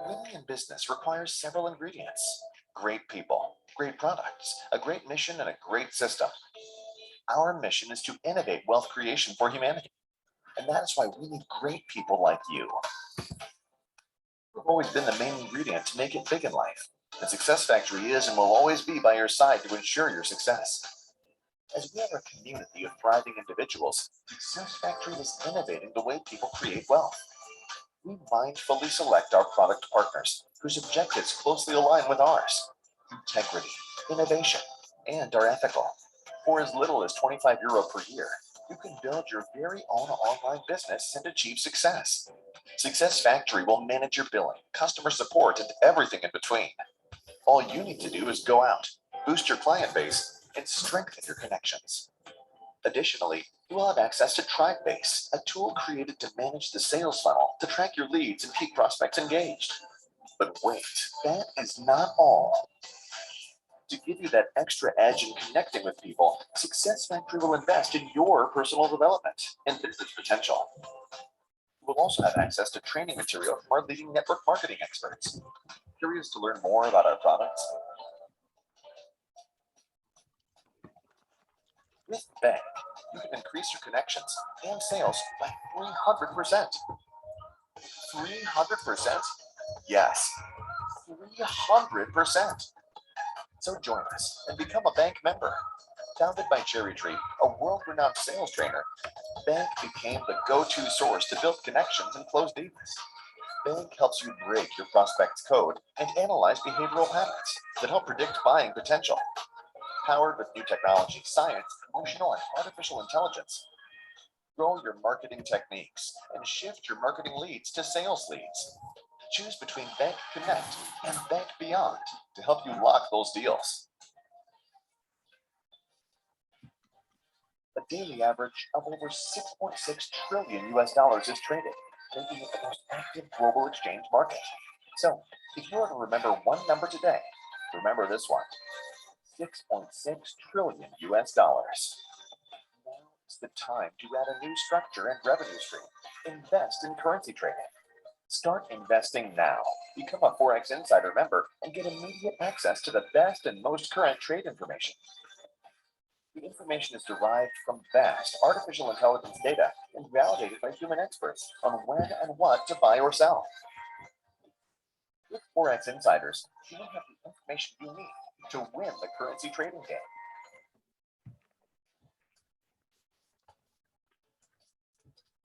Winning in business requires several ingredients: great people, great products, a great mission, and a great system. Our mission is to innovate wealth creation for humanity, and that is why we need great people like you. You've always been the main ingredient to make it big in life. The Success Factory is and will always be by your side to ensure your success. As we are a community of thriving individuals, Success Factory is innovating the way people create wealth. We mindfully select our product partners whose objectives closely align with ours. Integrity, innovation, and are ethical. For as little as €25 per year, you can build your very own online business and achieve success. Success Factory will manage your billing, customer support, and everything in between. All you need to do is go out, boost your client base, and strengthen your connections. Additionally, you will have access to TribeBase, a tool created to manage the sales funnel to track your leads and keep prospects engaged. But wait, that is not all. To give you that extra edge in connecting with people, Success Factory will invest in your personal development and business potential. You will also have access to training material from our leading network marketing experts. Curious to learn more about our products? With Bank, you can increase your connections and sales by 300%. 300%? Yes, 300%. So join us and become a Bank member. Founded by Cherry Tree, a world-renowned sales trainer, Bank became the go-to source to build connections and close deals. Bank helps you break your prospect's code and analyze behavioral patterns that help predict buying potential. Powered with new technology, science, emotional, and artificial intelligence, grow your marketing techniques and shift your marketing leads to sales leads. Choose between Bank Connect and Bank Beyond to help you lock those deals. A daily average of over $6.6 trillion is traded, making it the most active global exchange market. So, if you were to remember one number today, remember this one: $6.6 trillion. Now is the time to add a new structure and revenue stream. Invest in currency trading. Start investing now. Become a Forex Insider member and get immediate access to the best and most current trade information. The information is derived from vast artificial intelligence data and validated by human experts on when and what to buy or sell. With Forex Insiders, you will have the information you need to win the currency trading game.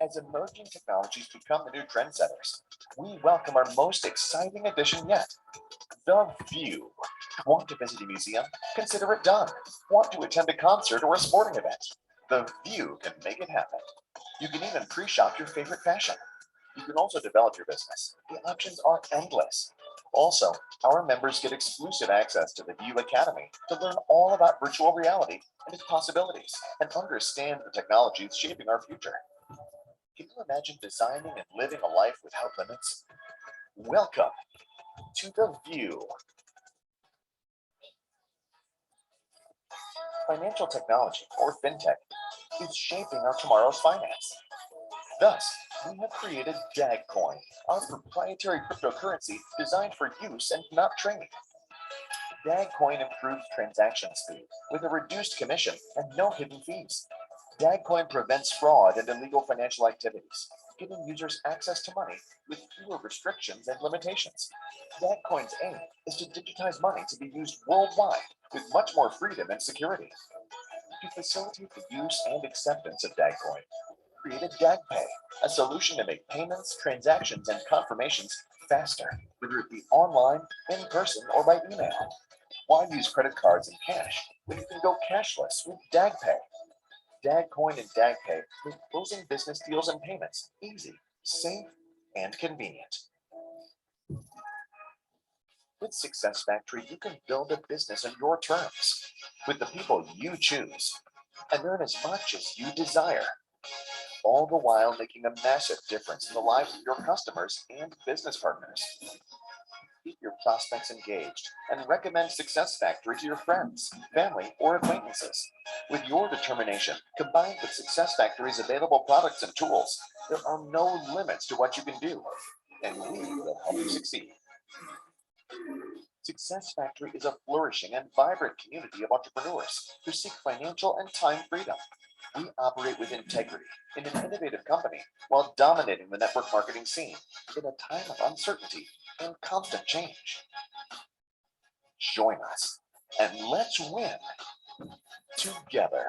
As emerging technologies become the new trendsetters, we welcome our most exciting addition yet: The View. Want to visit a museum? Consider it done. Want to attend a concert or a sporting event? The View can make it happen. You can even pre-shop your favorite fashion. You can also develop your business. The options are endless. Also, our members get exclusive access to the View Academy to learn all about virtual reality and its possibilities and understand the technologies shaping our future. Can you imagine designing and living a life without limits? Welcome to The View. Financial technology, or fintech, is shaping our tomorrow's finance. Thus, we have created DAGcoin, our proprietary cryptocurrency designed for use and not trade. DAGcoin improves transaction speed with a reduced commission and no hidden fees. DAGcoin prevents fraud and illegal financial activities, giving users access to money with fewer restrictions and limitations. DAGcoin's aim is to digitize money to be used worldwide with much more freedom and security. To facilitate the use and acceptance of DAGcoin, created DAGPay, a solution to make payments, transactions, and confirmations faster, whether it be online, in person, or by email. Why use credit cards and cash when you can go cashless with DAGPay? DAGcoin and DAGPay make closing business deals and payments easy, safe, and convenient. With Success Factory, you can build a business on your terms, with the people you choose, and earn as much as you desire, all the while making a massive difference in the lives of your customers and business partners. Keep your prospects engaged and recommend Success Factory to your friends, family, or acquaintances. With your determination, combined with Success Factory's available products and tools, there are no limits to what you can do. and we will help you succeed. Success Factory is a flourishing and vibrant community of entrepreneurs who seek financial and time freedom. We operate with integrity in an innovative company while dominating the network marketing scene in a time of uncertainty and constant change. Join us and let's win together.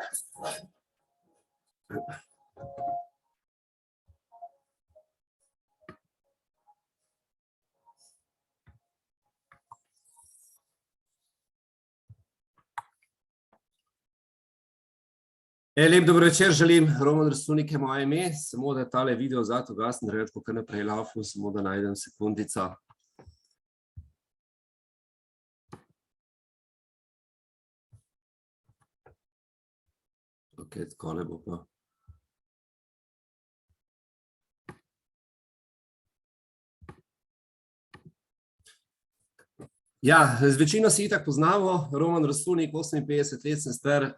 Lep dober večer, želim, Roman Razsunik je moje ime, samo da tale video zato gasnem, redko kar naprej laufam, samo da najdem sekundico. Ok, takole bo pa. Ja, z večino si itak poznamo, Roman Razsunik, 58 let sem star,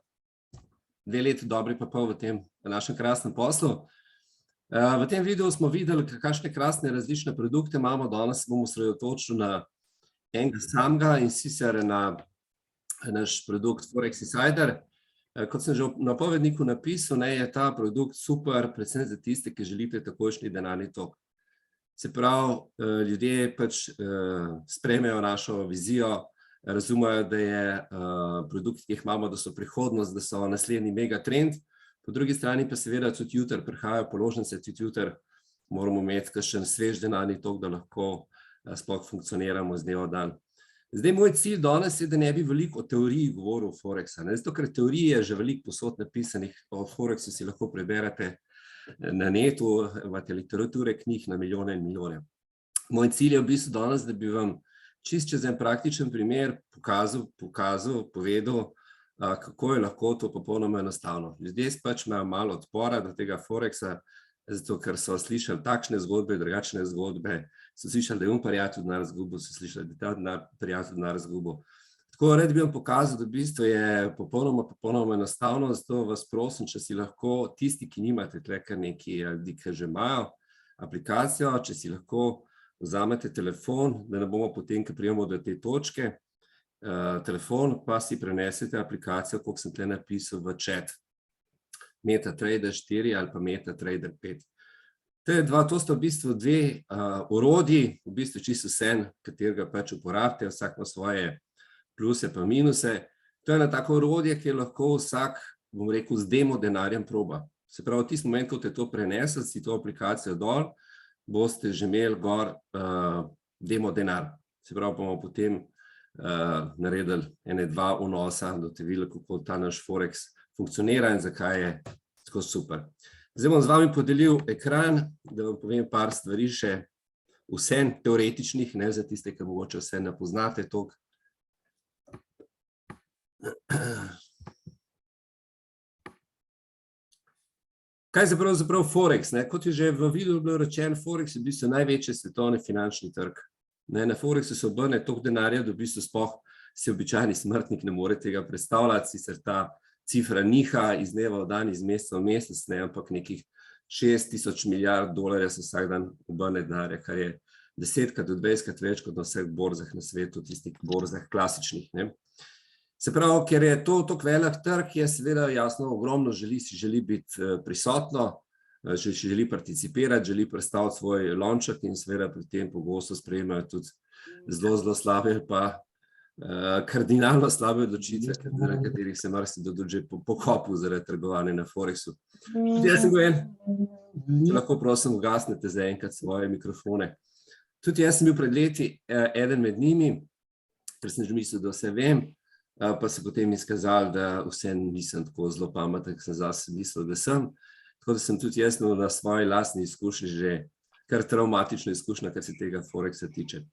2 leti dobri pa pol v tem našem krasnem poslu. V tem videu smo videli, kakšne krasne različne produkte imamo. Danes se bomo osredotočili na enega samega in sicer na naš produkt Forex Insider. Kot sem že na napovedniku napisal, je ta produkt super, predvsem za tiste, ki želite takojšnji denarni tok. Se pravi, ljudje pač sprejmejo našo vizijo, razumejo, da je produkt, ki jih imamo, da so prihodnost, da so naslednji megatrend. Po drugi strani pa seveda tudi jutri prihajajo položnice, tudi jutri moramo imeti kakšen svež denarni tok, da lahko sploh funkcioniramo z dneva v dan. Zdaj, moj cilj danes je, da ne bi veliko o teoriji govoril Forexa. Zato, ker teorije je že veliko posod napisanih, o Forexu si lahko preberete na netu, imate literature knjig na milijone in milijone. Moj cilj je v bistvu danes, da bi vam čist čez en praktičen primer povedal, kako je lahko to popolnoma enostavno. Ljudje pač imajo malo odpora do tega Forexa, zato ker so slišali takšne zgodbe, drugačne zgodbe, so slišali, da je prijatelj denar izgubil, so slišali, da je prijatelj denar izgubil. Tako rad bi vam pokazal, da v bistvu je popolnoma enostavno, zato vas prosim, če si lahko tisti, ki nimate tle kar neki ljudi, ki že imajo aplikacijo, če si lahko vzamete telefon, da ne bomo potem, ko prijemo do te točke, telefon pa si prenesete aplikacijo, koliko sem tle napisal v chat. MetaTrader 4 ali pa MetaTrader 5. To sta v bistvu dve orodji, v bistvu čisto vse, katerega pač uporabite, vsak ima svoje pluse pa minuse. To je ena tako orodje, ki lahko vsak, bom rekel, z demo denarjem proba. Se pravi, v tisti moment, ko te to prenesel, si to aplikacijo dol, boste že imeli gor demo denar. Se pravi, bomo potem naredili ene 2 vnosa, da te videli, kako ta naš Forex funkcionira in zakaj je tako super. Zdaj bom z vami podelil ekran, da vam povem par stvari še vse teoretičnih, ne za tiste, ki mogoče vse ne poznate toliko. Kaj je pravzaprav Forex? Kot je že v videu bilo rečeno, Forex je v bistvu največji svetovni finančni trg. Na Forexu se obrne toliko denarja, da v bistvu sploh si običajni smrtnik ne more tega predstavljati, sicer ta cifra niha iz dneva v dan, iz meseca v mesec, ampak nekih 6000 milijard dolarjev se vsak dan obrne denarja, kar je 10krat do 20krat več kot na vseh borzah na svetu, tistih borzah klasičnih. Se pravi, ker je to tako velik trg, je seveda jasno ogromno želi biti prisotno, želi participirati, želi predstaviti svoj lonček in seveda pri tem pogosto sprejemajo tudi zelo slabe pa kardinalno slabe odločitve, na katerih se marsikdo tudi že pokopil zaradi trgovanja na Forexu. Tudi jaz sem gojen, če lahko prosim ugasnete zaenkrat svoje mikrofone. Tudi jaz sem bil pred leti eden med njimi, ker sem že mislil, da vse vem, pa se potem izkazalo, da vse nisem tako zelo pameten, ker sem zase mislil, da sem. Tako da sem tudi jaz na svoji lastni izkušnji že kar traumatično izkušnja, kar se tega Forexa tiče.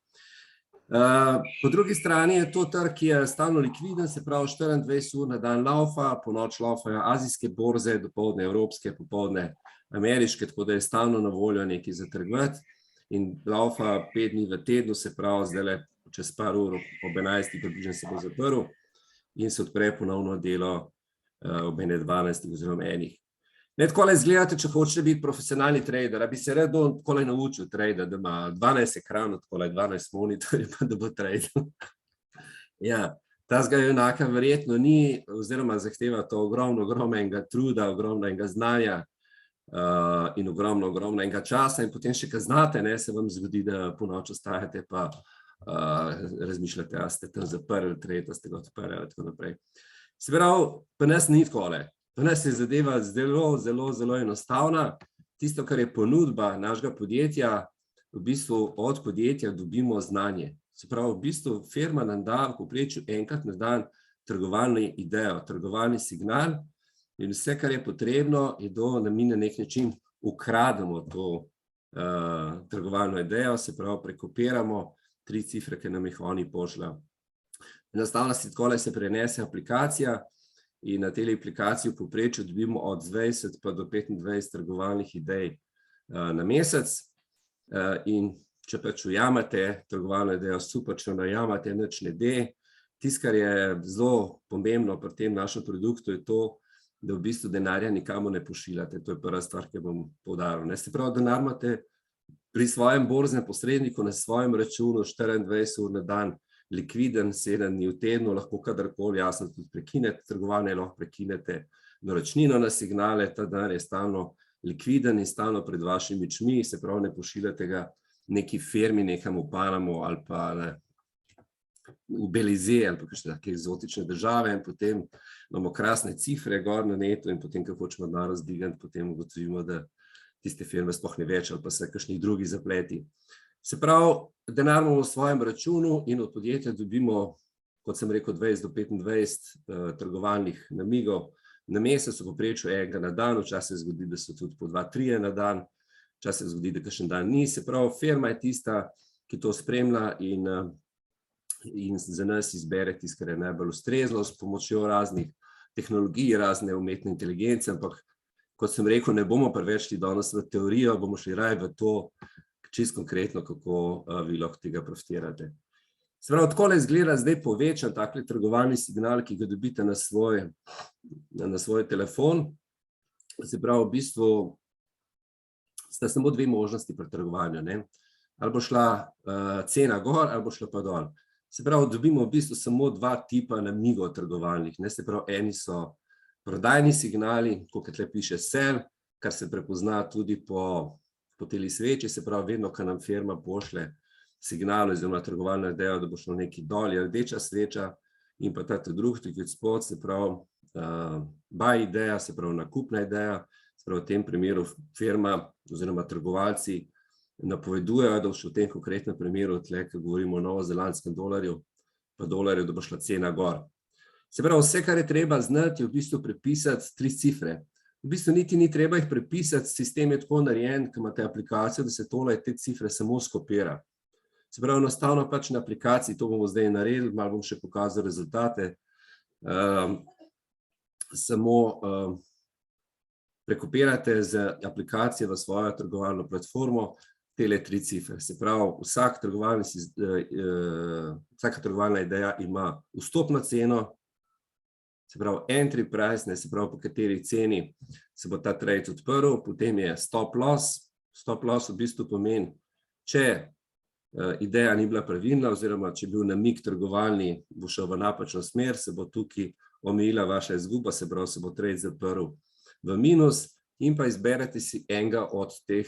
Po drugi strani je to trg, ki je stalno likviden, se pravi 24 ur na dan laufa, po noč laufajo azijske borze, dopoldne evropske, popoldne ameriške, tako da je stalno na voljo nekaj za trgovati in laufa 5 dni v tednu, se pravi zdaj čez par ur ob 11 približno se bo zaprl in se odpre ponovno delo ob 12 oziroma 1. Ne, takole izgledate, če hočete biti profesionalni trader, a bi se rad takole naučil trader, da ima 12 ekranov, takole 12 monitorjev, pa da bo trader. Ja, tazga junaka verjetno ni, oziroma zahteva to ogromno enega truda, ogromno enega znanja in ogromno enega časa in potem še, ko znate, ne, se vam zgodi, da po noč ostajate pa razmišljate, a ste tam zaprli trade, a ste ga odprli in tako naprej. Se pravi, pa nas ni takole. Pa nas je zadeva zelo enostavna. Tisto, kar je ponudba našega podjetja, v bistvu od podjetja dobimo znanje. Se pravi, v bistvu firma nam da v povprečju enkrat na dan trgovalno idejo, trgovalni signal in vse, kar je potrebno, je da mi na nek način ukrademo to trgovalno idejo, se pravi, prekopiramo 3 cifre, ki nam jih oni pošljajo. Enostavno takole se prenese aplikacija in na tej aplikaciji v povprečju dobimo od 20 pa do 25 trgovalnih idej na mesec in če pač ujamete trgovalno idejo, super, če najamate, nič ne de. Tisto, kar je zelo pomembno pri tem našem produktu, je to, da v bistvu denarja nikamor ne pošiljate. To je prva stvar, ki bom poudaril. Se pravi, denar imate pri svojem borznem posredniku na svojem računu 24 ur na dan, likviden, 7 dni v tednu, lahko kadarkoli, jasno tudi prekinete trgovanje, lahko prekinete naročnino na signale, ta denar je stalno likviden in stalno pred vašimi očmi, se pravi, ne pošiljate ga neki firmi, nekam v Panamo ali pa v Belize ali pa kakšne take eksotične države in potem imamo krasne cifre gor na netu in potem, ko hočemo denar razdigati, potem ugotovimo, da tiste firme sploh ne več ali pa se kakšni drugi zapleti. Se pravi, denar imamo v svojem računu in od podjetja dobimo, kot sem rekel, 20 do 25 trgovalnih namigov na mesec, v povprečju enega na dan, včasih se zgodi, da so tudi po 2-3 na dan, včasih se zgodi, da kakšen dan ni. Se pravi, firma je tista, ki to spremlja in za nas izbere tisto, kar je najbolj ustrezno s pomočjo raznih tehnologij, razne umetne inteligence, ampak kot sem rekel, ne bomo preveč šli danes v teorijo, bomo šli raje v to, čisto konkretno, kako vi lahko tega profitirate. Se pravi, takole izgleda zdaj povečan takle trgovalni signal, ki ga dobite na svoj telefon. Se pravi, v bistvu sta samo 2 možnosti pri trgovanju, ne. Ali bo šla cena gor, ali bo šla pa dol. Se pravi, dobimo v bistvu samo 2 tipa namigov trgovalnih, ne. Se pravi, eni so prodajni signali, kot tle piše sell, kar se prepozna tudi po teli sveči, se pravi, vedno, ko nam firma pošle signal oziroma trgovalno idejo, da bo šlo nekaj dol, je rdeča sveča in pa ta drugi tiket spod, se pravi, buy ideja, se pravi, nakupna ideja, se pravi, v tem primeru firma oziroma trgovalci napovedujejo, da bo šlo v tem konkretnem primeru, tle, ko govorimo o novozelandskem dolarju, pa dolarju, da bo šla cena gor. Se pravi, vse, kar je treba znati, je v bistvu prepisati 3 cifre. V bistvu niti ni treba jih prepisati, sistem je tako narejen, ko imate aplikacijo, da se tole te cifre samo skopira. Se pravi, enostavno pač na aplikaciji, to bomo zdaj naredili, malo bom še pokazal rezultate, samo prekopirate z aplikacije v svojo trgovalno platformo tele 3 cifre. Se pravi, vsaka trgovalna ideja ima vstopno ceno, se pravi, entry price, se pravi, po kateri ceni se bo ta trade odprl, potem je stop loss. Stop loss v bistvu pomeni, če ideja ni bila pravilna oziroma če je bil namig trgovalni, bo šel v napačno smer, se bo tukaj omejila vaša izguba, se pravi, se bo trade zaprl v minus in pa izberete si enega od teh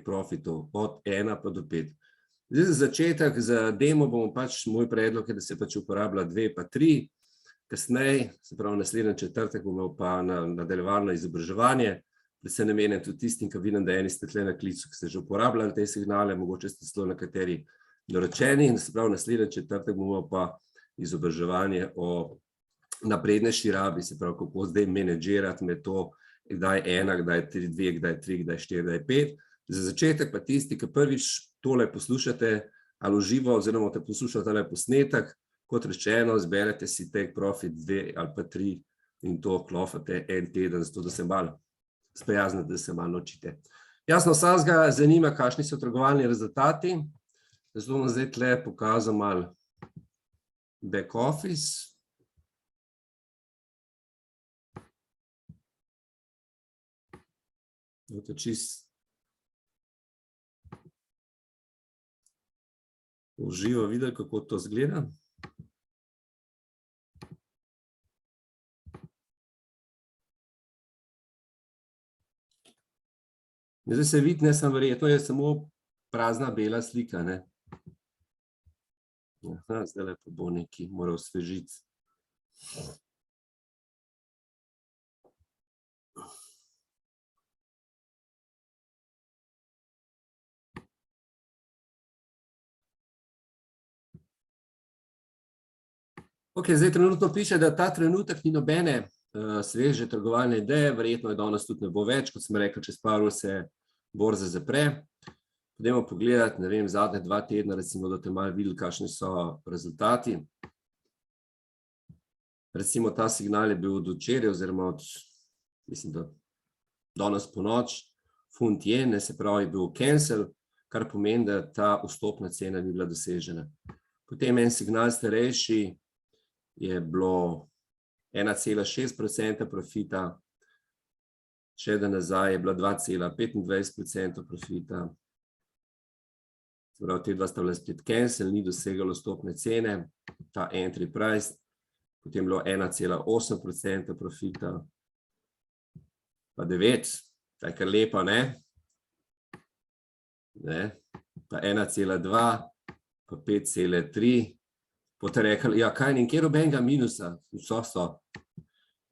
profitov, od 1 pa do 5. Zdaj za začetek, za demo bomo pač, moj predlog je, da se pač uporablja 2 pa 3, kasneje, se pravi, naslednji četrtek bomo pa nadaljevali izobraževanje, da se namenim tudi tistim, ki vidim, da eni ste tle na klicu, ki ste že uporabljali te signale, mogoče ste celo nekateri naročeni, in se pravi, naslednji četrtek bomo pa izobraževanje o naprednejši rabi, se pravi, kako zdaj menedžirati med to, kdaj 1, kdaj 2, kdaj 3, kdaj 4, kdaj 5. Za začetek pa tisti, ki prvič tole poslušate ali uživo oziroma te poslušate tale posnetek, kot rečeno, zberete si take profit 2 ali pa 3 in to klofate en teden, zato da se malo sprijaznite, da se malo naučite. Jasno, vsakega zanima, kakšni so trgovalni rezultati, zato bom zdaj tle pokazal malo back office. Boste čist v živo videli, kako to izgleda. Zdaj se vidi, ne, samo verjetno je samo prazna bela slika, ne. Aha, zdaj pa bo nekaj moral osvežiti. Ok, zdaj trenutno piše, da ta trenutek ni nobene sveže trgovalne ideje, verjetno je danes tudi ne bo več, kot sem rekel, čez par ur se borza zapre. Pojdimo pogledati, ne vem, zadnje 2 tedna, recimo, da te malo videli, kakšni so rezultati. Recimo, ta signal je bil od včeraj, oziroma od, mislim, da danes ponoč, funt jen, se pravi, je bil cancel, kar pomeni, da ta vstopna cena ni bila dosežena. Potem en signal starejši je bilo 1,6% profita, še da nazaj je bila 2,25% profita. Prav, te dva sta bila spet cancel, ni dosegalo vstopne cene, ta entry price, potem je bilo 1,8% profita, pa 9, ta je kar lepa, ne? Pa 1,2, pa 5,3, boste rekli, ja, kaj nekaj nobenega minusa, so.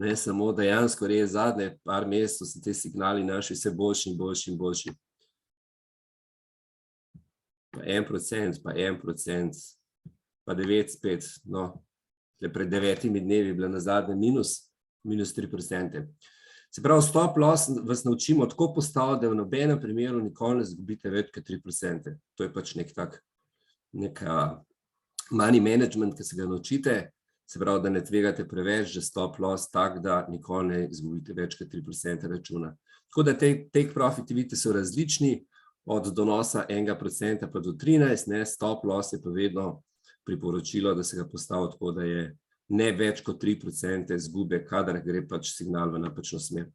Ne, samo dejansko res zadnje par mesecev so te signali naši vse boljši in boljši in boljši. Pa 1%, pa 1%, pa 9 spet, no, pred 9 dnevi je bila nazadnje minus 3%. Se pravi, stop loss vas naučimo tako postaviti, da v nobenem primeru nikoli ne izgubite več kot 3%. To je pač nek tak, neka money management, ki se ga naučite, se pravi, da ne tvegate preveč, že stop loss tak, da nikoli ne izgubite več kot 3% računa. Tako da take profiti, vidite, so različni, od donosa 1% pa do 13%, ne, stop loss je pa vedno priporočilo, da se ga postavi tako, da je ne več kot 3% izgube, kadar gre pač signal v napačno smer.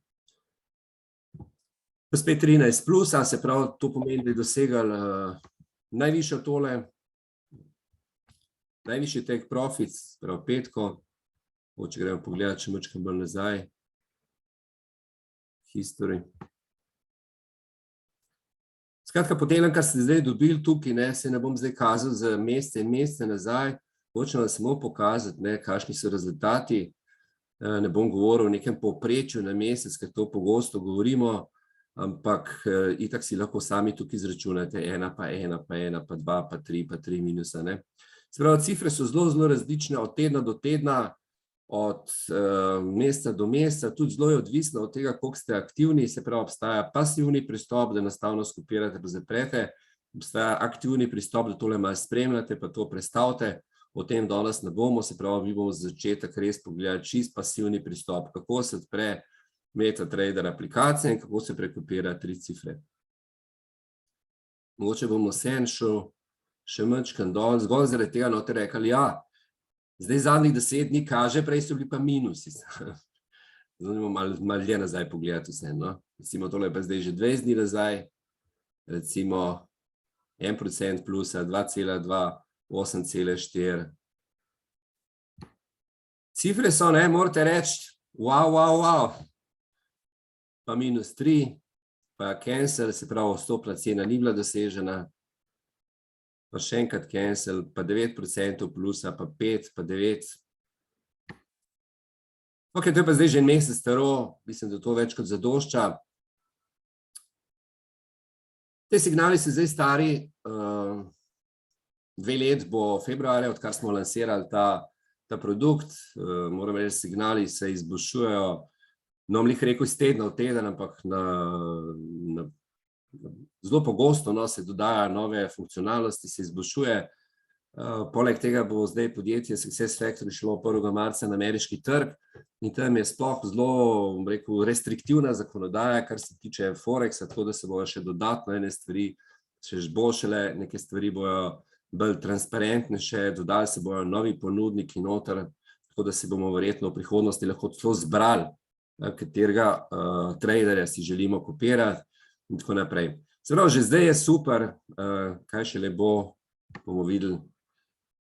Pa spet 13 plusa, se pravi, to pomeni, da je dosegali najvišjo tole, najvišji take profits, prav petko, če gremo pogledati, če mačkam bolj nazaj, history. Skratka, po tem, kar ste zdaj dobili tukaj, ne, se ne bom zdaj kazal za mesece in mesece nazaj, hočem vam samo pokazati, ne, kakšni so rezultati, ne bom govoril o nekem povprečju na mesec, ker to pogosto govorimo, ampak itak si lahko sami tukaj izračunate 1, pa 1, pa 1, pa 2, pa 3, pa 3 minusa, ne. Se pravi, cifre so zelo, zelo različne od tedna do tedna, od meseca do meseca, tudi zelo je odvisno od tega, koliko ste aktivni, se pravi, obstaja pasivni pristop, da enostavno skopirate pa zaprete, obstaja aktivni pristop, da tole malo spremljate, pa to prestavite, o tem danes ne bomo, se pravi, mi bomo za začetek res pogledali čist pasivni pristop, kako se odpre MetaTrader aplikacija in kako se prekopira 3 cifre. Mogoče bomo vseeno šel še mačkam dol, zgolj zaradi tega noter rekli, ja, zdaj zadnjih 10 dni kaže, prej so bili pa minusi. Zdaj bomo malo dlje nazaj pogledati vse, no. Recimo tole je pa zdaj že 20 dni nazaj, recimo 1% plusa, 2,2, 8,4. Cifre so, ne, morate reči, wow, pa minus 3, pa cancel, se pravi, vstopna cena ni bila dosežena, pa še enkrat cancel, pa 9% plusa, pa 5, pa 9. Ok, to je pa zdaj že en mesec staro, mislim, da to več kot zadošča. Te signali so zdaj stari, 2 let bo februarja, odkar smo lansirali ta produkt, moram reči, signali se izboljšujejo, no, bom rekel iz tedna v teden, ampak zelo pogosto, no, se dodaja nove funkcionalnosti, se izboljšuje. Poleg tega bo zdaj podjetje SuccessFactory šlo 1. marca na ameriški trg in tam je sploh zelo, bom rekel, restriktivna zakonodaja, kar se tiče Forexa, tako da se bojo še dodatno ene stvari še izboljšale, neke stvari bojo bolj transparentne še, dodali se bojo novi ponudniki noter, tako da se bomo verjetno v prihodnosti lahko celo zbrali, katerega traderja si želimo kopirati. in tako naprej. Se pravi, že zdaj je super, kaj šele bo, bomo videli,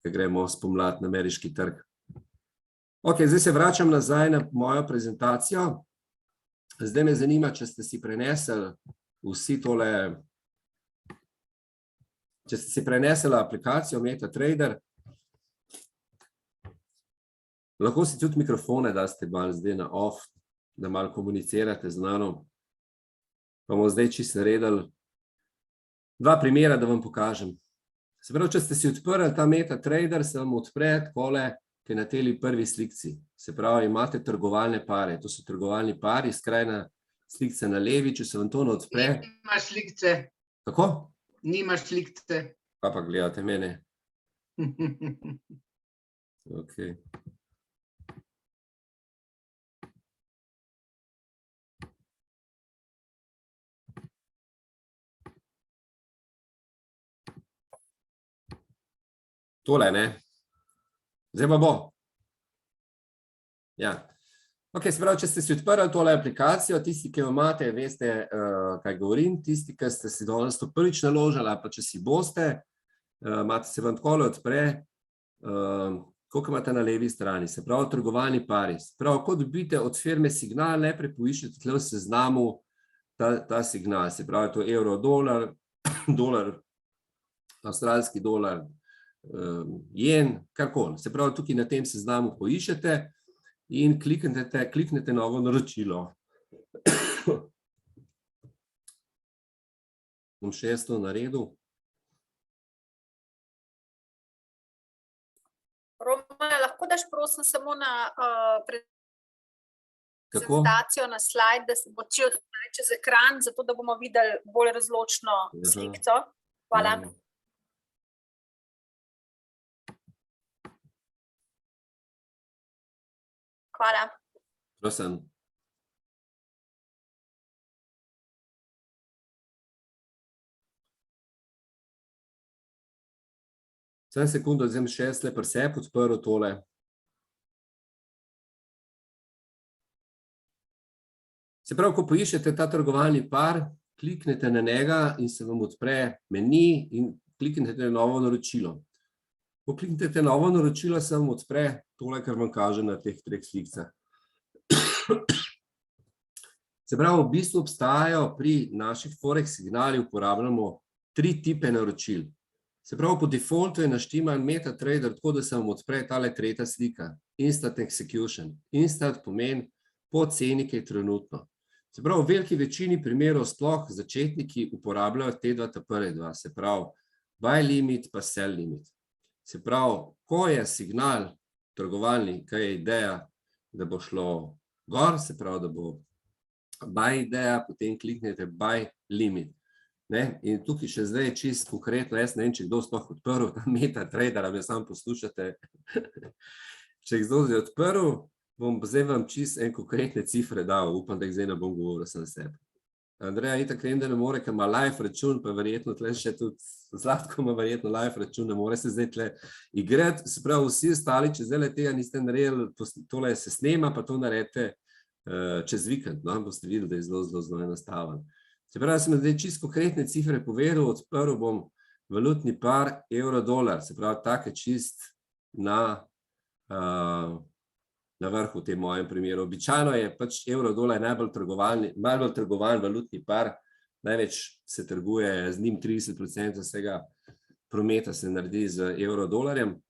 ko gremo spomladi na ameriški trg. Ok, zdaj se vračam nazaj na mojo prezentacijo. Zdaj me zanima, če ste si prenesli vsi tole, če ste si prenesli aplikacijo MetaTrader, lahko si tudi mikrofone daste malo zdaj na off, da malo komunicirate z nano. Pa bomo zdaj čisto naredili dva primera, da vam pokažem. Se pravi, če ste si odprli ta MetaTrader, se vam odpre takole, ki je na teli prvi slikci. Se pravi, imate trgovalne pare. To so trgovalni pari, skrajna slikca na levi, če se vam to ne odpre. Nimaš slikce. Kako? Nimaš slikce. Pa gledate mene. Ok. Tole, ne? Zdaj pa bo. Ja. Ok, se pravi, če ste si odprli tole aplikacijo, tisti, ki jo imate, veste, kaj govorim, tisti, ki ste si danes to prvič naložili, pa če si boste, imate se vam takole odpre, koliko imate na levi strani, se pravi, trgovalni pari. Se pravi, ko dobite od firme signal, najprej poiščete tle v seznamu ta signal, se pravi, to evro, dolar, dolar, avstralski dolar, jen, karkoli. Se pravi, tukaj na tem seznamu poiščete in kliknete novo naročilo. Bom še jaz to naredil. Roman, lahko daš prosim samo na Kako? prezentacijo na slajd, da se bo čez ekran, zato da bomo videli bolj razločno slikco. Hvala. Hvala. Prosim. Samo sekundo, zdaj bom še jaz le pri sebi odprl tole. Se pravi, ko poiščete ta trgovalni par, kliknete na njega in se vam odpre meni in kliknete na novo naročilo. Ko kliknete novo naročilo, se vam odpre tole, kar vam kaže na teh treh slikcah. Se pravi, v bistvu obstajajo pri naših Forex signalih uporabljamo 3 tipe naročil. Se pravi, po defaultu je naštiman MetaTrader tako, da se vam odpre tale tretja slika. Instant execution. Instant pomeni po ceni, ki je trenutno. Se pravi, v veliki večini primerov sploh začetniki uporabljajo te prve dva. Se pravi, buy limit pa sell limit. Se pravi, ko je signal trgovalni, kaj je ideja, da bo šlo gor, se pravi, da bo buy ideja, potem kliknete buy limit. In tukaj še zdaj čisto konkretno, jaz ne vem, če kdo sploh odprl ta MetaTrader, ali me samo poslušate. Če kdo zdaj odprl, bom zdaj vam čisto en konkretne cifre dal, upam, da jih zdaj ne bom govoril sem na sebi. Andreja itak vem, da ne more, ker ima live račun, pa verjetno tle še tudi Zlatko ima verjetno live račun, ne more se zdaj tle igrati, se pravi vsi ostali, če zdaj tega niste naredili, tole se snema, pa to naredite čez vikend, no, boste videli, da je zelo enostaven. Se pravi, sem zdaj čisto konkretne cifre povedal, odprl bom valutni par evro-dolar, se pravi, take čist na vrhu v tem mojem primeru. Običajno je pač evro-dolar najbolj trgovan valutni par, največ se trguje z njim, 30% vsega prometa se naredi z evro-dolarjem.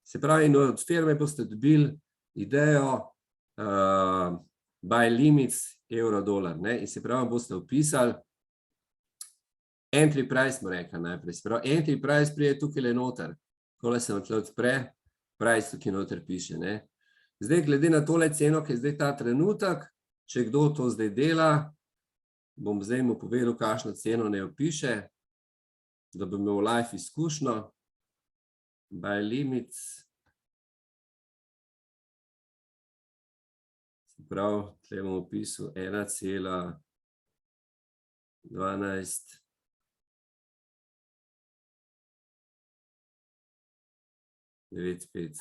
Se pravi, in od firme boste dobili idejo buy limits evro-dolar, in se pravi, boste opisali entry price, smo rekli najprej. Se pravi, entry price prije tukaj le noter, kole se vam tle odpre, price tukaj noter piše, ne. Zdaj, glede na tole ceno, ki je zdaj ta trenutek, če kdo to zdaj dela, bom zdaj mu povedal, kakšno ceno ne opiše, da bo imel live izkušnjo. Buy limits. Se pravi, tle bom opisal 1,12 95.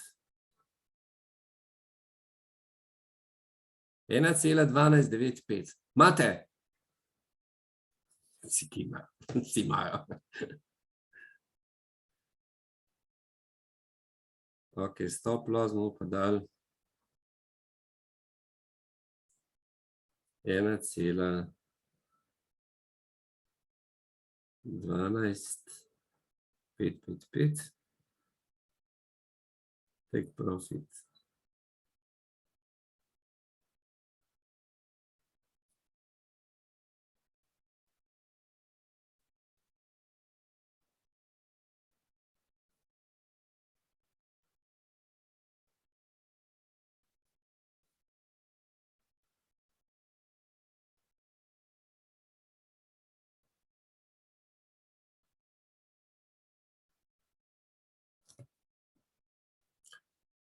1,1295. Imate? Vsi kimajo, vsi imajo. Ok, stop loss bomo pa dali 1,12555. Take profit.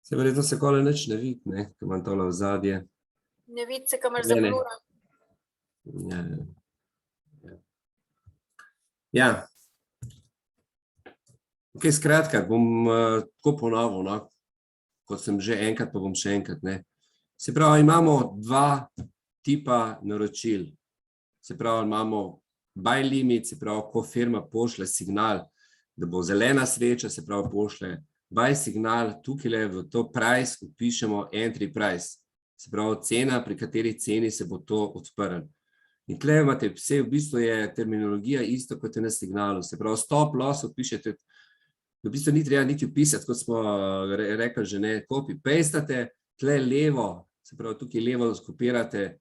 Se verjetno se kole nič ne vidi, ne, ko imam tole ozadje. Ne vidi se, kamor Ne, ne. zabluram. Ja, ja. Ja. Ok, skratka, bom tako ponovil, no, kot sem že enkrat, pa bom še enkrat, ne. Se pravi, imamo dva tipa naročil. Se pravi, imamo buy limit, se pravi, ko firma pošle signal, da bo zelena sveča, se pravi, pošle buy signal, tukaj v to price vpišemo entry price. Se pravi, cena, pri kateri ceni se bo to odprlo. In tukaj imate vse, v bistvu je terminologija isto, kot je na signalu. Se pravi, stop loss vpišete, v bistvu ni treba niti vpisati, kot smo rekli že ne, copy-pastate, tukaj levo, se pravi, tukaj levo skopirate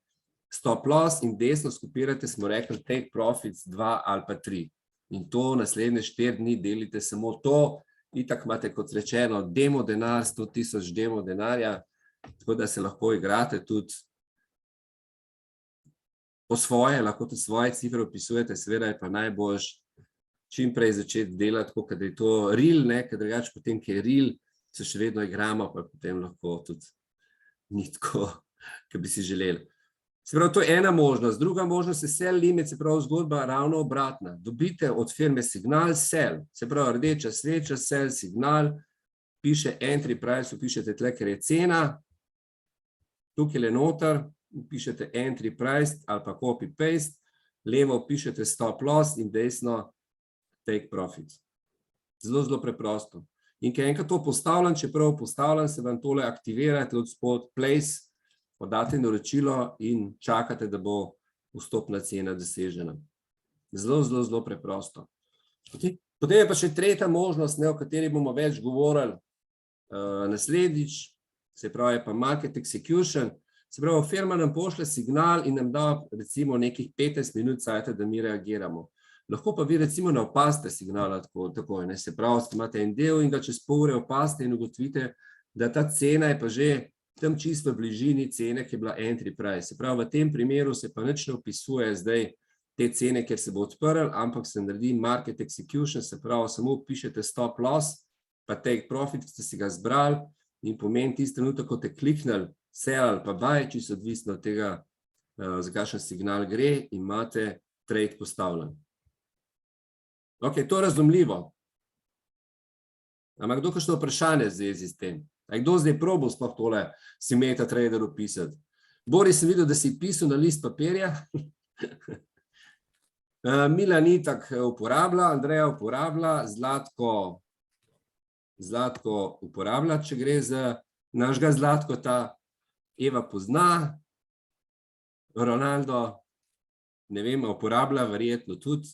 stop loss in desno skopirate, smo rekli, take profits 2 ali pa 3. In to naslednje 4 dni delite samo to, itak imate, kot rečeno, demo denar, 100.000 demo denarja, tako da se lahko igrate tudi po svoje, lahko tudi svoje cifre opisujete, seveda je pa najboljš čim prej začeti delati, tako da je to real, ne, ker drugače potem, ki je real, se še vedno igramo, pa potem lahko tudi ni tako, kot bi si želeli. Se pravi, to je ena možnost. Druga možnost je sell limit, se pravi, zgodba ravno obratna. Dobite od firme signal, sell, se pravi, rdeča sveča, sell signal, piše entry price, pišete tle, ker je cena, tukaj je noter, pišete entry price ali pa copy paste, levo pišete stop loss in desno take profit. Zelo, zelo preprosto. In ker enkrat to postavljam, čeprav postavljam, se vam tole aktivirate od spod place, podate naročilo in čakate, da bo vstopna cena dosežena. Zelo, zelo, zelo preprosto. Potem je pa še tretja možnost, o kateri bomo več govorili naslednjič, se pravi pa market execution, se pravi, firma nam pošle signal in nam da recimo nekih 15 minut cajta, da mi reagiramo. Lahko pa vi recimo ne opazite signala tako, ne, se pravi, imate en del in ga čez pol ure opazite in ugotovite, da ta cena je pa že tam čisto v bližini cene, ki je bila entry price. Se pravi, v tem primeru se pa nič ne opisuje zdaj te cene, ker se bo odprl, ampak se naredi market execution, se pravi, samo pišete stop loss, pa take profit, ki ste si ga zbrali in pomeni tisti trenutek, ko te kliknili sell ali pa buy, čisto odvisno od tega, za kakšen signal gre, imate trade postavljen. Ok, to je razumljivo. Ampak kdo kakšno vprašanje v zvezi s tem? A je kdo zdaj probal sploh tole si MetaTrader opisati? Boris, sem videl, da si pisal na list papirja. Milan itak uporablja, Andreja uporablja, Zlatko uporablja, če gre za našega Zlatkota, Eva pozna, Ronaldo, ne vem, uporablja, verjetno tudi,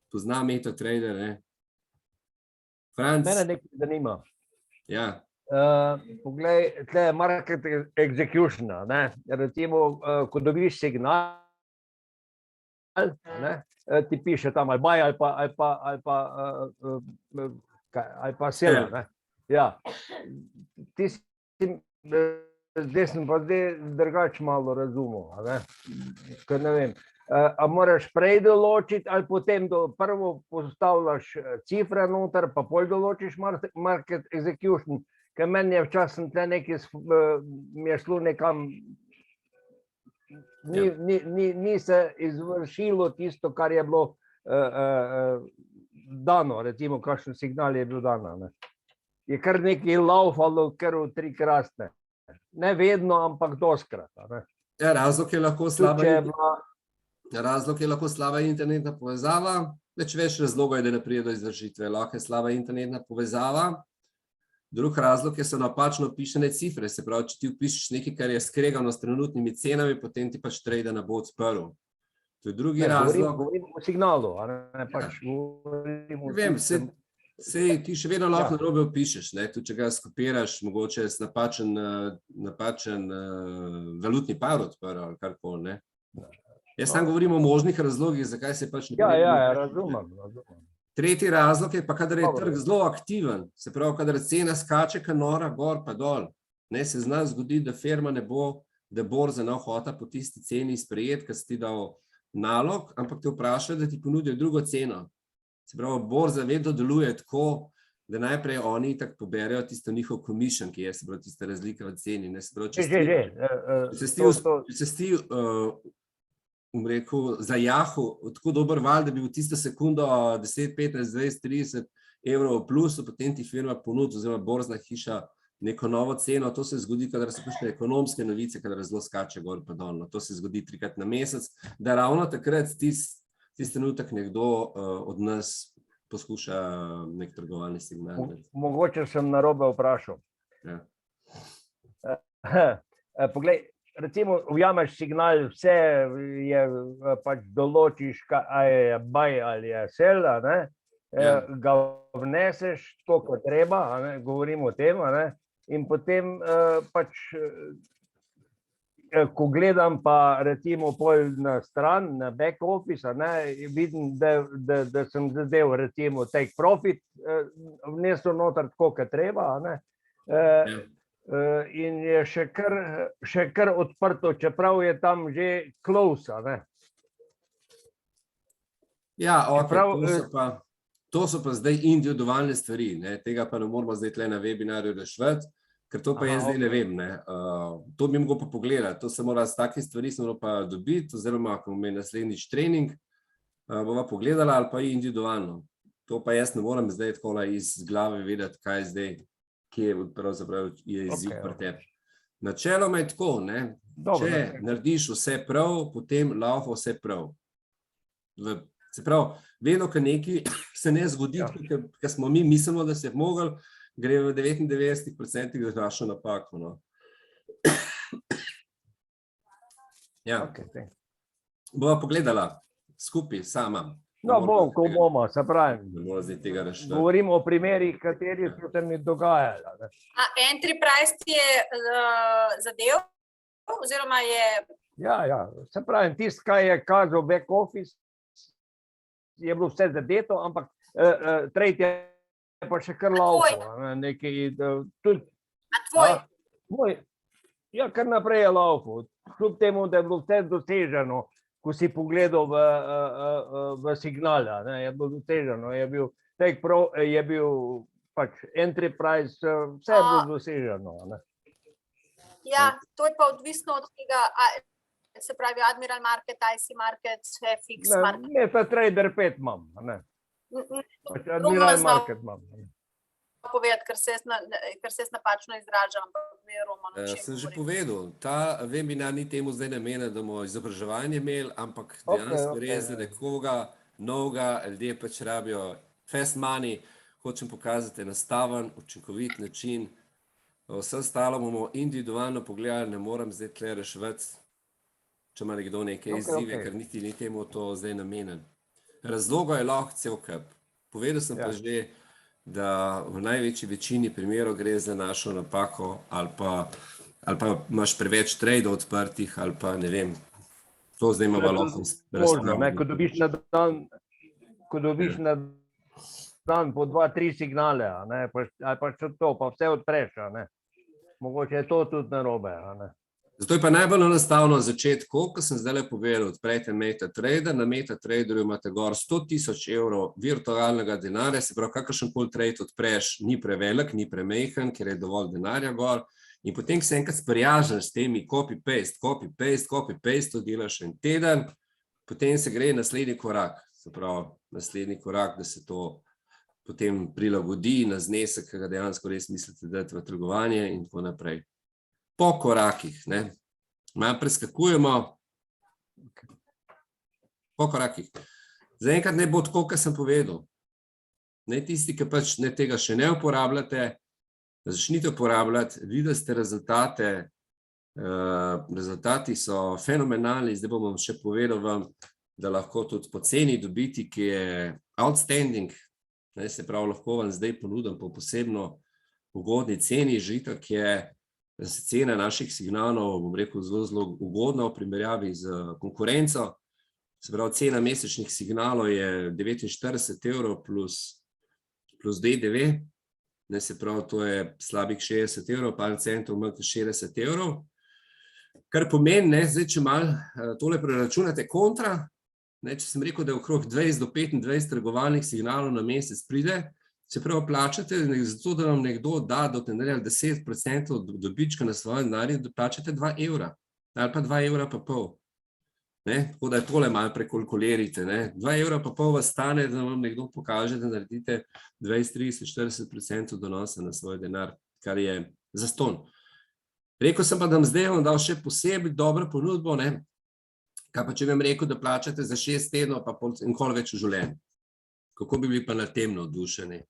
pozna MetaTrader, ne? Franc? Mene nekaj zanima. Ja. Poglej, tle je market execution, ne? Recimo, ko dobiš signal, ne? Ti piše tam ali buy ali pa sell, ne? Ja. Ti si, zdaj sem pa drugače malo razumel, ne? Ker ne vem, a moraš prej določiti ali potem prvo postavljaš cifre noter, pa pol določiš market execution, ker meni je včasih tle nekaj mi je šlo nekam, ni se izvršilo tisto, kar je bilo dano, recimo, kakšen signal je bil dano, ne. Je kar nekaj laufalo, kar v 3 krasne. Ne vedno, ampak doskrat, ne. Ja, razlog je lahko slaba. Razlog je lahko slaba internetna povezava, več razlogov je, da ne pride do izvršitve. Lahko je slaba internetna povezava. Drug razlog je, so napačno opišene cifre, se pravi, če ti vpišeš nekaj, kar je skregano s trenutnimi cenami, potem ti pač trader ne bo odprl. To je drugi razlog. Govorim o signalu, a ne pač govorim o Vem, tistem. sej ti še vedno lahko narobe opišeš, ne? Tudi če ga skopiraš, mogoče s napačen valutni par odprl ali karkoli, ne. Jaz sam govorim o možnih razlogih, zakaj se pač ne Razumem. Tretji razlog je pa, kadar je Dobro. trg zelo aktiven, se pravi, kadar cena skače ka nora gor pa dol, ne, se zna zgoditi, da firma ne bo, da borza ne hota po tisti ceni sprejeti, ker si ti dal nalog, ampak te vprašajo, da ti ponudijo drugo ceno. Se pravi, borza vedno deluje tako, da najprej oni tako poberejo tisto njihov commission, ki je, se pravi, tista razlika v ceni, ne, se pravi, če se ti rekel, zajahal tako dober val, da bi v tisto sekundo 10, 15, 20, 30 evrov v plusu, potem ti firma ponudi oziroma borzna hiša neko novo ceno. To se zgodi, kadar so kakšne ekonomske novice, kadar zelo skače gor pa dol. To se zgodi 3krat na mesec, da ravno takrat tisti trenutek nekdo od nas poskuša nek trgovalni signal. Mogoče sem narobe vprašal. Ja. Poglej, recimo ujameš signal, vse je pač določiš, a je buy ali je sell, a ne, ga vneseš tako, kot treba, a ne, govorim o tem, a ne, in potem pač, ko gledam pa recimo pol na stran, na back office, a ne, vidim, da sem zadev recimo take profit, vnesel noter tako, kot treba, a ne, in je še kar odprto, čeprav je tam že close, a ne. Ja, to so pa zdaj individualne stvari, ne, tega pa ne moramo zdaj tle na webinarju reševati, ker to pa jaz zdaj ne vem, ne. To bi mogel pa pogledati, to se mora, z takih stvari se mora pa dobiti, oziroma, ko bomo imeli naslednjič trening, bova pogledala ali pa individualno. To pa jaz ne morem zdaj takole iz glave vedeti, kaj je zdaj, kje pravzaprav je izziv pri tebi. Načeloma je tako, ne, če narediš vse prav, potem laufa vse prav. Se pravi, vedno, ko nekaj se ne zgodi, ker smo mi mislimo, da se je mogli, gre v 99% za našo napako, no. Ja. Bova pogledala skupaj, sama. No, ko bomo, se pravim. Govorim o primerih, kateri so se mi dogajali. Entry price ti je zadev, oziroma je... Ja, se pravim, tisto, kaj je kazal back office, je bilo vse zadeto, ampak trade je pa še kar laufal. A tvoj? Ja, kar naprej je laufal. Kljub temu, da je bilo vse doseženo, ko si pogledal v signal, je bilo doseženo, je bil take pro, je bil pač entry price, vse je bilo doseženo. Ja, to je pa odvisno od tega, se pravi Admiral Market, IC Market, FX Market. Ne, pa Trader 5 imam, ne. Admiral Market imam. Povedati, ker se jaz napačno izražam. Sem že povedal, ta webinar ni temu zdaj namenjen, da bomo izobraževanje imeli, ampak dejansko res za nekoga novega, ljudje pač rabijo fast money, hočem pokazati enostaven, učinkovit način. Vse ostalo bomo individualno pogledali, ne morem zdaj tle reševati, če ima nekdo neke izzive, ker niti ni temu to zdaj namenjen. Razlogov je lahko cel kup. Povedal sem pa že, da v največji večini primerov gre za našo napako ali pa imaš preveč tradeov odprtih ali pa ne vem, to zdaj ima lahko razpravljati. Ko dobiš na dan po 2-3 signale, ali pa še to, pa vse odpreš, mogoče je to tudi narobe. Zato je pa najbolj enostavno začeti, ko sem zdaj povedal, odprete MetaTrader, na MetaTraderju imate gor 100.000 evrov virtualnega denarja, se pravi, kakršenkoli trade odpreš, ni prevelik, ni premejhen, ker je dovolj denarja gor, in potem, ko se enkrat sprijažniš s temi copy-paste, to delaš en teden, potem se gre naslednji korak, se pravi, naslednji korak, da se to potem prilagodi na znesek, ki ga dejansko res mislite dati v trgovanje in tako naprej. Po korakih, ne. Malo preskakujemo. po korakih. Zaenkrat ne bo tako, kot sem povedal. Ne tisti, ki pač tega še ne uporabljate, začnite uporabljati, videli ste rezultate, rezultati so fenomenalni, zdaj bom še povedal vam, da lahko tudi poceni dobiti, ki je outstanding, se pravi, lahko vam zdaj ponudim po posebno ugodni ceni, že itak je cena naših signalov, bom rekel, zelo ugodna v primerjavi z konkurenco, se pravi, cena mesečnih signalov je 49 € plus DDV, se pravi, to je slabih 60 €, par centov manj kot 60 €, kar pomeni, zdaj, če malo tole preračunate kontra, če sem rekel, da je okrog 20 do 25 trgovalnih signalov na mesec pride, se pravi, plačate, zato da vam nekdo da do 10% dobička na svojem denarju, da plačate 2 € ali pa 2,5 €. Tako da je tole malo prekalkulirajte. 2,5 € vas stane, da vam nekdo pokaže, da naredite 20, 30, 40% donosa na svoj denar, kar je zastonj. Rekel sem pa, da zdaj vam dal še posebej dobro ponudbo, kaj pa če bi vam rekel, da plačate za 6 tednov pa in kol več v življenju. Kako bi bili pa na tem navdušeni?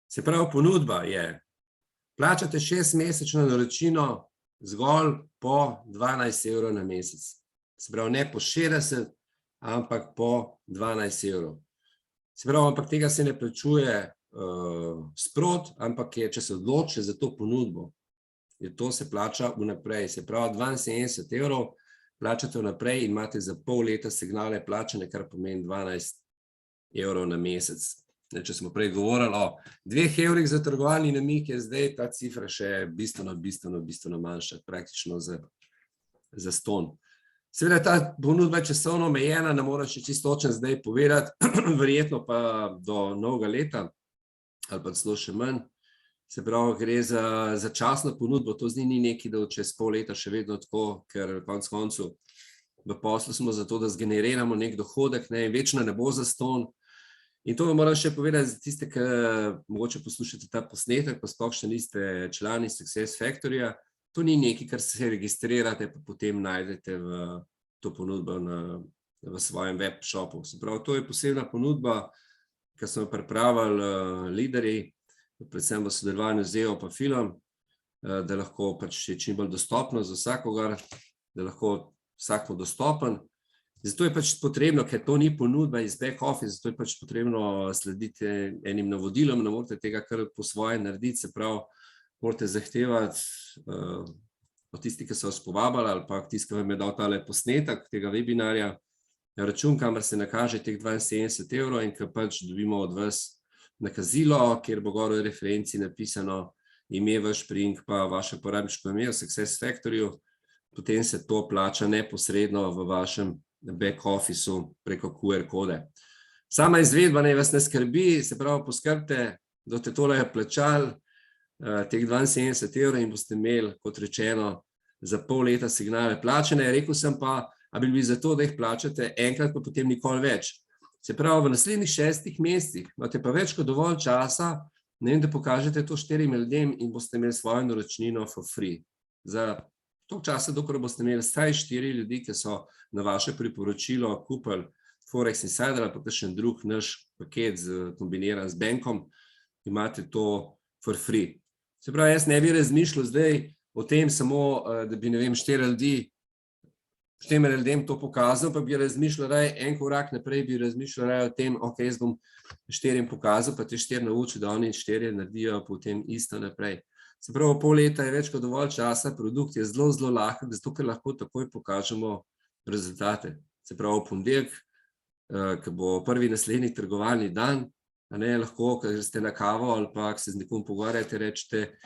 Se pravi, ponudba je, plačate 6-mesečno naročnino zgolj po 12 € na mesec. Se pravi, ne po 60, ampak po 12 €. Se pravi, ampak tega se ne plačuje sprot, ampak je, če se odločite za to ponudbo, to se plača vnaprej. Se pravi, 72 € plačate vnaprej in imate za pol leta signale plačane, kar pomeni 12 € na mesec. Če smo prej govorili o 2 € za trgovalni namig, je zdaj ta cifra še bistveno manjša, praktično za ston. Seveda ta ponudba je časovno omejena, ne morem še čisto točno zdaj povedati, verjetno pa do novega leta, ali pa celo še manj. Se pravi, gre za začasno ponudbo, to zdaj ni nekaj, da čez pol leta še vedno tako, ker konec koncev v poslu smo zato, da zgeneriramo nek dohodek, večno ne bo zastonj. In to vam moram še povedati za tiste, ki mogoče poslušate ta posnetek, pa sploh še niste člani Success Factoryja, to ni nekaj, kar se registrirate, pa potem najdete to ponudbo v svojem web shopu. Se pravi, to je posebna ponudba, ki smo pripravili liderji, predvsem v sodelovanju z EO pa Filom, da lahko pač je čim bolj dostopno za vsakogar, da lahko vsakmo dostopen. Zato je pač potrebno, ker to ni ponudba iz back office, zato je pač potrebno slediti enim navodilom, ne morate tega kar po svoje narediti, se pravi, morate zahtevati od tisti, ki so vas povabili, ali pa tisti, ki vam je dal tale posnetek tega webinarja, račun, kamor se nakaže teh 72 € in ki pač dobimo od vas nakazilo, kjer bo gor v referenci napisano ime, vaš priimek pa vaše uporabniško ime v Success Factoryju, potem se to plača neposredno v vašem back officeu preko QR kode. Sama izvedba naj vas ne skrbi, se pravi, poskrbite, da boste tole plačali teh 72 € in boste imeli, kot rečeno, za pol leta signale plačane. Rekel sem pa, a bi bili za to, da jih plačate enkrat, pa potem nikoli več. Se pravi, v naslednjih 6 mesecih imate pa več kot dovolj časa, da pokažete to 4 ljudem in boste imeli svojo naročnino for free. Za toliko časa, dokler boste imeli vsaj 4 ljudi, ki so na vaše priporočilo kupili Forex Insider ali pa kakšen drug naš paket kombiniran z bankom, imate to for free. Se pravi, jaz ne bi razmišljal zdaj o tem samo, da bi, ne vem, 4 ljudem to pokazal, pa bi razmišljal en korak naprej, bi razmišljal o tem, ok, jaz bom 4 pokazal, pa te 4 naučil, da oni 4 naredijo potem isto naprej. Se pravi, pol leta je več kot dovolj časa, produkt je zelo, zelo lahek, zato ker lahko takoj pokažemo rezultate. Se pravi, v ponedeljek, ko bo prvi naslednji trgovalni dan, lahko, ker ste na kavo ali pa, ko se z nekom pogovarjate, rečete,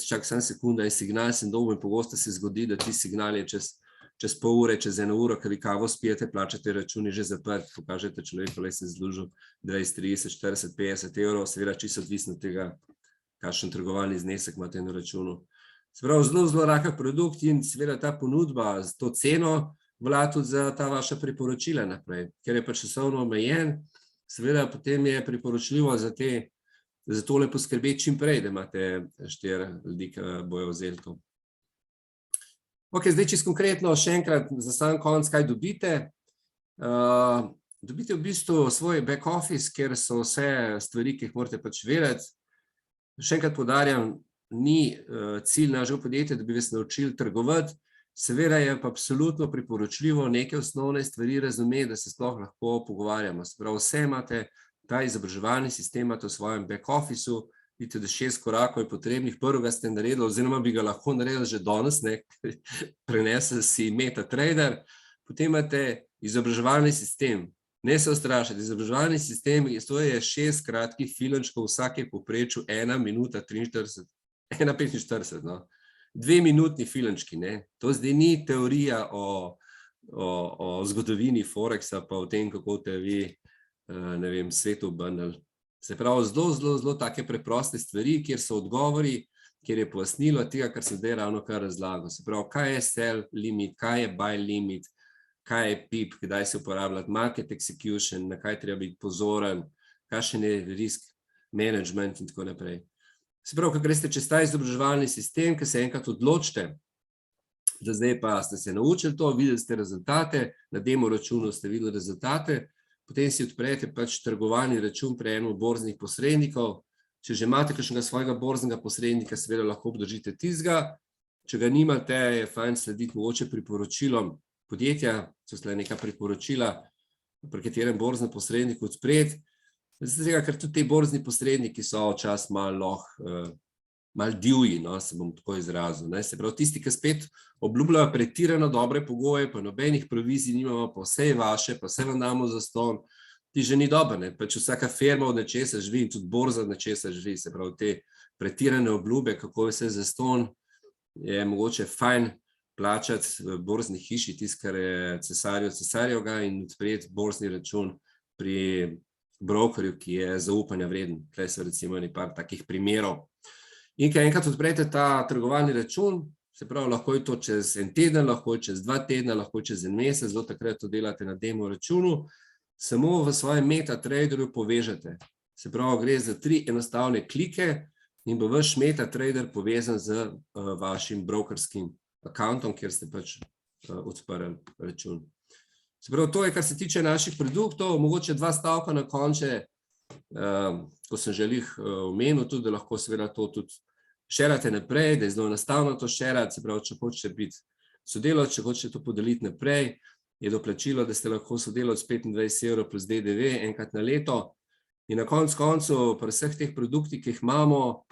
čak sam sekunda, je signal, sem dobil in pogosto se zgodi, da ti signal je čez pol ure, čez 1 uro, ker vi kavo spijete, plačate račun je že zaprt, pokažete človeku, da sem zložil 20, 30, 40, 50 €, seveda čisto odvisno od tega, kakšen trgovalni znesek imate na računu. Se pravi, zelo, zelo lahek produkt in seveda ta ponudba z to ceno velja tudi za ta vaša priporočila naprej, ker je pač časovno omejen, seveda potem je priporočljivo za tole poskrbeti čim prej, da imate 4 ljudi, ki bojo vzeli to. Ok, zdaj čisto konkretno, še enkrat za sam konc, kaj dobite. Dobite v bistvu svoj back office, kjer so vse stvari, ki jih morate pač vedeti. Še enkrat poudarjam, ni cilj našega podjetja, da bi vas naučili trgovati. Seveda je pa absolutno priporočljivo neke osnovne stvari razumeti, da se sploh lahko pogovarjamo. Se pravi, vse imate, ta izobraževalni sistem imate v svojem back officeu, vidite, da 6 korakov je potrebnih, prvega ste naredili, oziroma bi ga lahko naredili že danes, prenesli si MetaTrader, potem imate izobraževalni sistem. Ne se ustrašiti, izobraževalni sistem, to je 6 kratkih filmčkov, vsak je povprečju 1 minuta 43, 1:45, no. 2-minutni filmčki, ne. To zdaj ni teorija o zgodovini Forexa, pa o tem, kako te vi, ne vem, svetu obrnili. Se pravi, zelo take preproste stvari, kjer so odgovori, kjer je pojasnilo tega, kar sem zdaj ravnokar razlagal. Se pravi, kaj je sell limit, kaj je buy limit, kaj je PIP, kdaj se uporabljati, market execution, na kaj treba biti pozoren, kakšen je risk management in tako naprej. Se pravi, ko greste čez ta izobraževalni sistem, ki se enkrat odločite, da zdaj pa ste se naučili to, videli ste rezultate, na demo računu ste videli rezultate, potem si odprete pač trgovalni račun pri enem od borznih posrednikov. Če že imate kakšnega svojega borznega posrednika, seveda lahko obdržite tistega. Če ga nimate, je fajn slediti mogoče priporočilom podjetja, so tle neka priporočila, pri katerem borznem posredniku odpreti. Zato, ker tudi te borzni posredniki so včasih malo divji, no, se bom tako izrazil. Se pravi, tisti, ki spet obljubljajo pretirano dobre pogoje, pa nobenih provizij nimamo, pa vse je vaše, pa vse vam damo zastonj, ti že ni dobro, ne. Pač vsaka firma od nečesa živi in tudi borza od nečesa živi. Se pravi, te pretirane obljube, kako je vse zastonj, je mogoče fajn plačati v borzni hiši, tisto, kar je cesarjevga, in odpreti borzni račun pri brokerju, ki je zaupanja vreden. Tukaj so recimo nekaj takih primerov. In ko enkrat odprete ta trgovalni račun, se pravi, lahko je to čez en teden, lahko je čez 2 tedna, lahko je čez en mesec, zelo takrat to delate na demo računu, samo v svojem MetaTraderju povežete. Se pravi, gre za 3 enostavne klike in bo vaš MetaTrader povezan z vašim brokerskim accountom, kjer ste pač odprli račun. Se pravi, to je, kar se tiče naših produktov, mogoče 2 stavka na konče, ko sem želih omenil tudi, da lahko seveda to tudi šerate naprej, da je zelo enostavno to šerati, se pravi, če hočete biti sodelavec, če hočete to podeliti naprej, je doplačilo, da ste lahko sodelavec 25 € plus DDV enkrat na leto. In na koncu pri vseh teh produktih, ki jih imamo,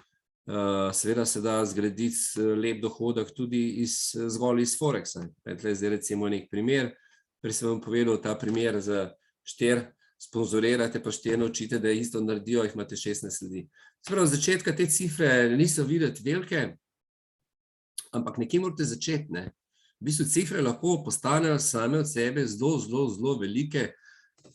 seveda se da zgraditi lep dohodek tudi zgolj iz Forexa. Tukaj zdaj recimo nek primer, prej sem vam povedal ta primer za 4 sponzorirate, pa 4 naučite, da isto naredijo, jih imate 16 ljudi. Se pravi, začetka te cifre niso videti velike, ampak nekje morate začeti, ne. V bistvu cifre lahko postanejo same od sebe zelo velike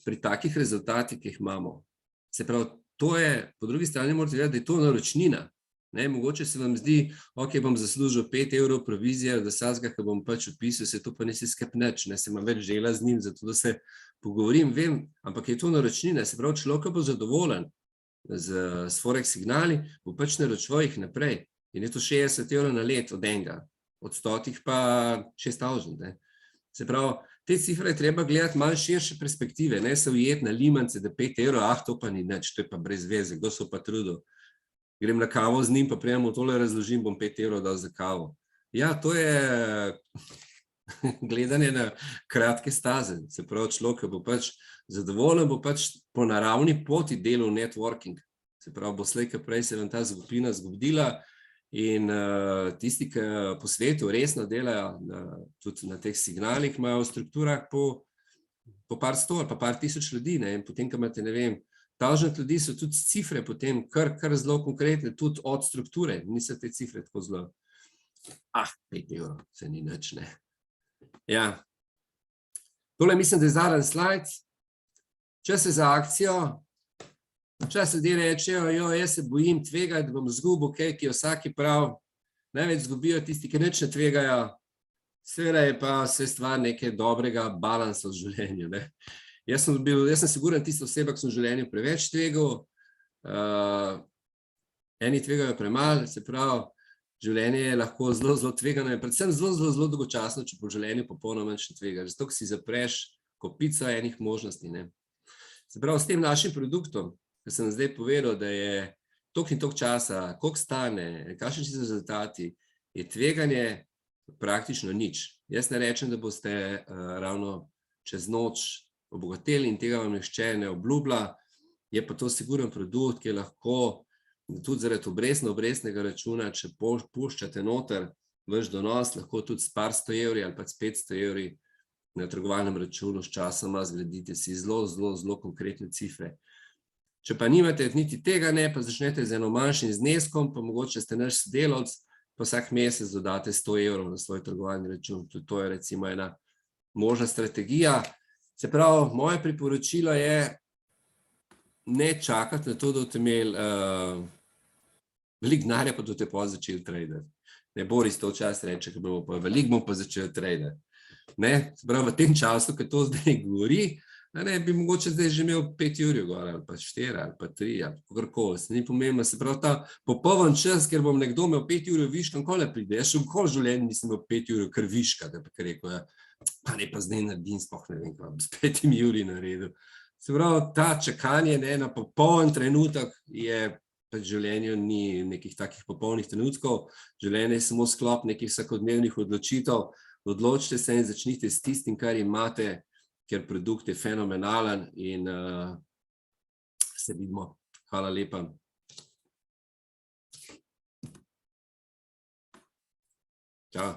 pri takih rezultatih, ki jih imamo. Se pravi, to je, po drugi strani morate vedeti, da je to naročnina. Ne, mogoče se vam zdi, ok, bom zaslužil 5 € provizije, da vsakega, ki bom pač odpisal, se to pa nisi skrb nič, ne, se imam več žela z njim, zato da se pogovorim, vem, ampak je to naročnina, se pravi, človek bo zadovoljen s Forex signali, bo pač naročval jih naprej in je to 60 € na let od enega, od 100 pa 6000, ne. Se pravi, te cifre je treba gledati malo širše perspektive, ne se ujeti na limance, da 5 €, to pa ni nič, to je pa brez veze, kdo so pa trudil. Grem na kavo z njim, pa prej mu tole razložim, bom 5 € dal za kavo. Ja, to je gledanje na kratke staze. Se pravi, človek bo pač zadovoljen, bo pač po naravni poti delal networking. Se pravi, bo slej, ko prej se vam ta skupina zgodila in tisti, ki po svetu resno delajo, tudi na teh signalih, imajo v strukturah po par 100 ali pa par tisoč ljudi, ne, in potem, ko imate, ne vem, 1000 ljudi, so tudi cifre potem kar zelo konkretne, tudi od strukture, niso te cifre tako zelo. 5 €, se ni nič, ne. Ja. Tole mislim, da je zadnji slajd. Čas je za akcijo. Včasih ljudje rečejo, jaz se bojim tvegati, da bom izgubil kaj, ki je vsaki prav. Največ izgubijo tisti, ki nič ne tvegajo. Seveda je pa vse stvar nekaj dobrega balansa v življenju, ne. Jaz sem siguren tista oseba, ki sem v življenju preveč tvegal. Eni tvegajo premalo, se pravi, življenje je lahko zelo, zelo tvegano in predvsem zelo, zelo, zelo dolgočasno, če po življenju popolnoma nič ne tvegaš. Zato, ko si zapreš kopico enih možnosti, ne. Se pravi, s tem našim produktom, ki sem zdaj povedal, da je toliko in toliko časa, koliko stane, kakšni so rezultati, je tveganje praktično nič. Jaz ne rečem, da boste ravno čez noč obogateli in tega vam nihče ne obljublja, je pa to siguren produkt, ki je lahko tudi zaradi obrestnega računa, če puščate noter vaš donos, lahko tudi s par 100 evri ali pa s 500 evri na trgovalnem računu s časoma zgradite si zelo, zelo, zelo konkretne cifre. Če pa nimate niti tega ne, pa začnete z eno manjšim zneskom, pa mogoče ste naš sodelavec, pa vsak mesec dodate 100 evrov na svoj trgovalni račun. Tudi to je recimo ena možna strategija. Se pravi, moje priporočilo je, ne čakati na to, da boste imeli veliko denarja, pa da boste pa začeli tradati. Ne, Boris to včasih reče, ko bomo pa veliko, bomo pa začeli tradati. Ne, se pravi, v tem času, ko to zdaj govori, ne, bi mogoče zdaj že imel 5 jurjev gor, ali pa 4, ali pa 3, ali kakorkoli, se ni pomembno. Se pravi, ta popoln čas, ker bom nekdo imel 5 jurjev viška, nikoli ne pride. Jaz še nikoli v življenju nisem imel 5 jurjev kar viška, da bi rekel, pa ne pa zdaj naredim, sploh ne vem, kaj bom s 5 jurji naredil. Se pravi, ta čakanje na popoln trenutek je v življenju ni nekih takih popolnih trenutkov, življenje je samo sklop nekih vsakodnevnih odločitev. Odločite se in začnite s tistim, kar imate, ker produkt je fenomenalen in se vidimo. Hvala lepa. Čau.